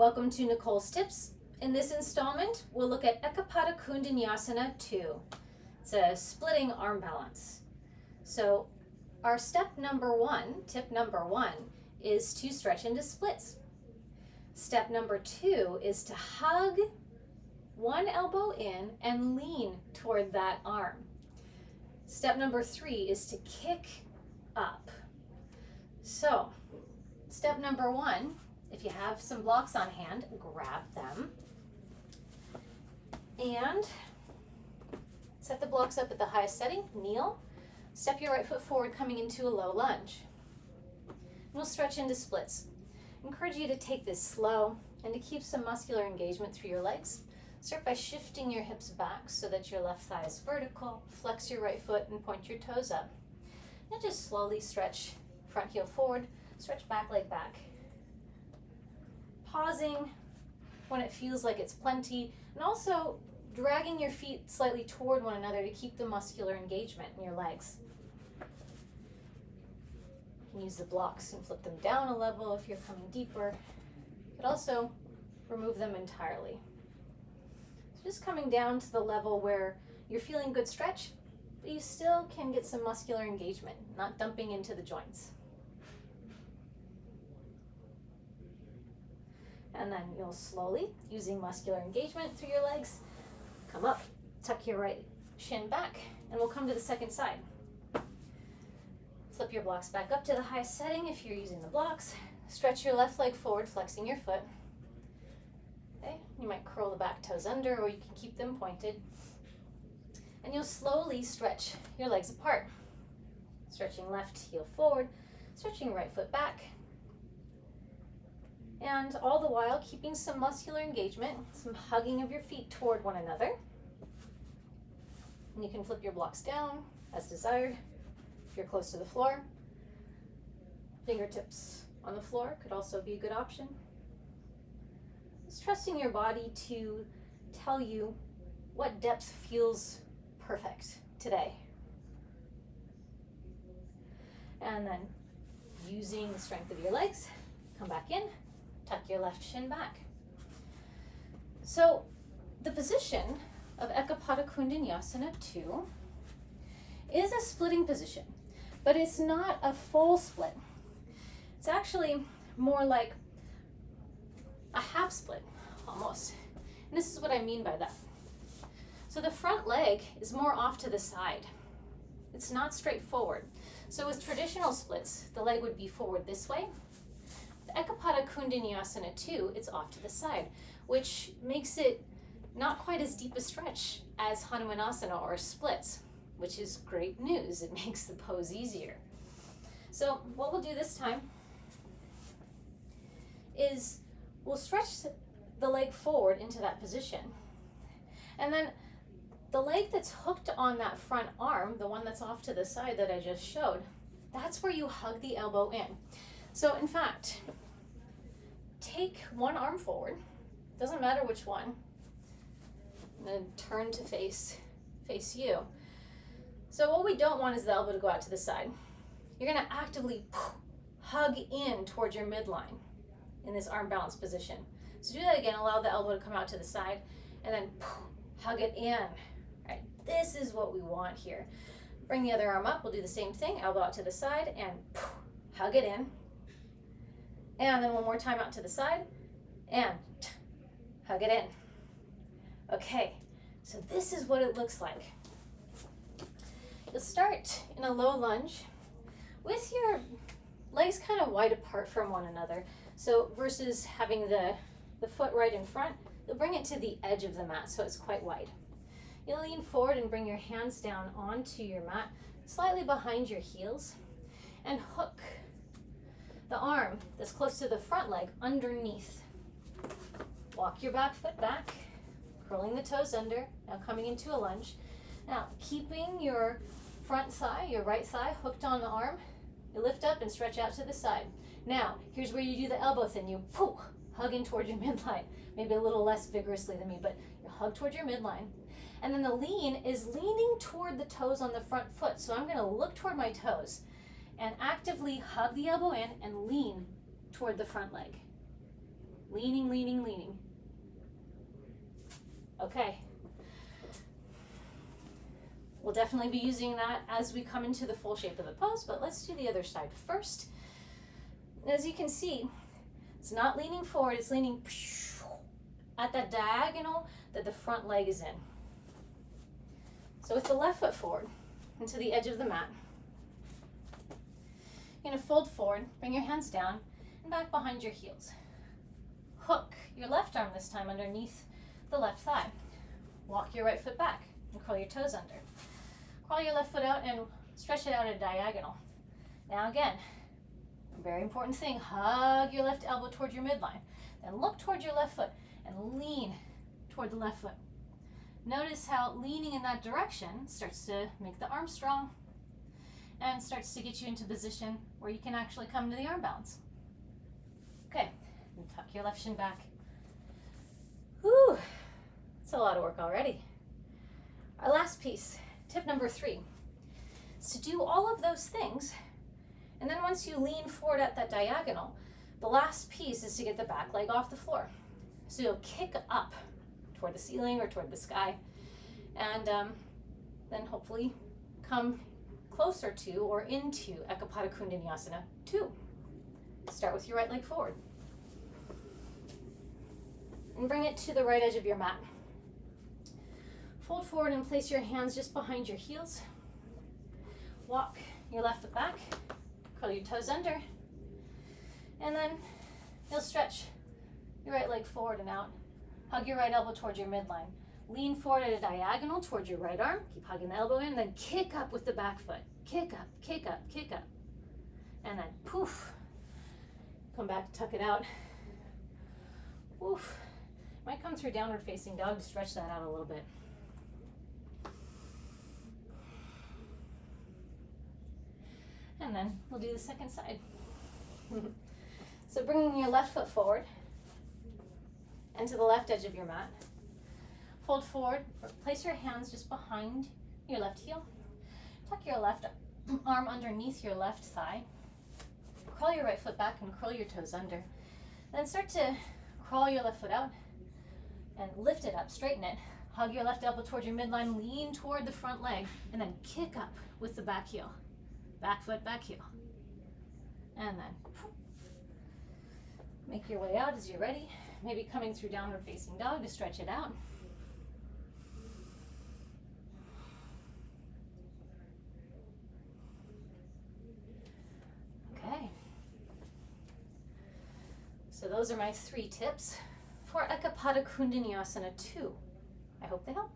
Welcome to Nicole's Tips. In this installment, we'll look at Eka Pada Koundinyasana 2. It's a splitting arm balance. So our tip number one, is to stretch into splits. Step number 2 is to hug one elbow in and lean toward that arm. Step number 3 is to kick up. So step number 1, if you have some blocks on hand, grab them and set the blocks up at the highest setting, kneel, step your right foot forward coming into a low lunge. And we'll stretch into splits. I encourage you to take this slow and to keep some muscular engagement through your legs. Start by shifting your hips back so that your left thigh is vertical, flex your right foot and point your toes up. And just slowly stretch front heel forward, stretch back leg back. Pausing when it feels like it's plenty, and also dragging your feet slightly toward one another to keep the muscular engagement in your legs. You can use the blocks and flip them down a level if you're coming deeper. You could also remove them entirely. So just coming down to the level where you're feeling good stretch, but you still can get some muscular engagement, not dumping into the joints. And then you'll slowly, using muscular engagement through your legs, come up, tuck your right shin back, and we'll come to the second side. Flip your blocks back up to the highest setting if you're using the blocks. Stretch your left leg forward, flexing your foot. Okay, you might curl the back toes under, or you can keep them pointed. And you'll slowly stretch your legs apart. Stretching left heel forward, stretching right foot back. And all the while keeping some muscular engagement, some hugging of your feet toward one another. And you can flip your blocks down as desired if you're close to the floor. Fingertips on the floor could also be a good option. Just trusting your body to tell you what depth feels perfect today. And then using the strength of your legs, come back in. Tuck your left shin back. So the position of Eka Pada Koundinyasana 2 is a splitting position, but it's not a full split. It's actually more like a half split, almost. And this is what I mean by that. So the front leg is more off to the side. It's not straight forward. So with traditional splits, the leg would be forward this way. Eka Pada Koundinyasana 2, it's off to the side, which makes it not quite as deep a stretch as Hanumanasana or splits, which is great news. It makes the pose easier. So what we'll do this time is we'll stretch the leg forward into that position. And then the leg that's hooked on that front arm, the one that's off to the side that I just showed, that's where you hug the elbow in. So in fact, take one arm forward, doesn't matter which one, and then turn to face you. So what we don't want is the elbow to go out to the side. You're gonna actively hug in towards your midline in this arm balance position. So do that again, allow the elbow to come out to the side, and then hug it in. Right, this is what we want here. Bring the other arm up, we'll do the same thing, elbow out to the side, and hug it in. And then one more time out to the side, and hug it in. Okay, so this is what it looks like. You'll start in a low lunge with your legs kind of wide apart from one another. So versus having the foot right in front, you'll bring it to the edge of the mat so it's quite wide. You'll lean forward and bring your hands down onto your mat, slightly behind your heels, and hook the arm that's close to the front leg underneath. Walk your back foot back, curling the toes under, now coming into a lunge. Now, keeping your front thigh, your right thigh, hooked on the arm, you lift up and stretch out to the side. Now, here's where you do the elbow thing. You hug in towards your midline, maybe a little less vigorously than me, but you hug towards your midline. And then the lean is leaning toward the toes on the front foot. So I'm gonna look toward my toes and actively hug the elbow in and lean toward the front leg. Leaning, leaning, leaning. Okay. We'll definitely be using that as we come into the full shape of the pose, but let's do the other side first. As you can see, it's not leaning forward, it's leaning at that diagonal that the front leg is in. So with the left foot forward into the edge of the mat, you're gonna fold forward, bring your hands down and back behind your heels. Hook your left arm this time underneath the left thigh. Walk your right foot back and curl your toes under. Crawl your left foot out and stretch it out at a diagonal. Now again, very important thing, hug your left elbow toward your midline. Then look toward your left foot and lean toward the left foot. Notice how leaning in that direction starts to make the arm strong and starts to get you into position where you can actually come to the arm balance. Okay, and tuck your left shin back. Whew, it's a lot of work already. Our last piece, tip number 3, is to do all of those things, and then once you lean forward at that diagonal, the last piece is to get the back leg off the floor. So you'll kick up toward the ceiling or toward the sky, and then hopefully come closer to or into Eka Pada Koundinyasana 2. Start with your right leg forward. And bring it to the right edge of your mat. Fold forward and place your hands just behind your heels. Walk your left foot back, curl your toes under, and then you'll stretch your right leg forward and out. Hug your right elbow towards your midline. Lean forward at a diagonal towards your right arm. Keep hugging the elbow in, then kick up with the back foot. Kick up, kick up, kick up. And then poof. Come back, tuck it out. Oof. Might come through downward facing dog to stretch that out a little bit. And then we'll do the second side. So bringing your left foot forward and to the left edge of your mat. Fold forward, place your hands just behind your left heel. Tuck your left arm underneath your left thigh. Crawl your right foot back and curl your toes under. Then start to crawl your left foot out and lift it up, straighten it. Hug your left elbow toward your midline, lean toward the front leg, and then kick up with the back heel. Back foot, back heel. And then make your way out as you're ready. Maybe coming through downward facing dog to stretch it out. Okay. So those are my 3 tips for Eka Pada Koundinyasana 2. I hope they help.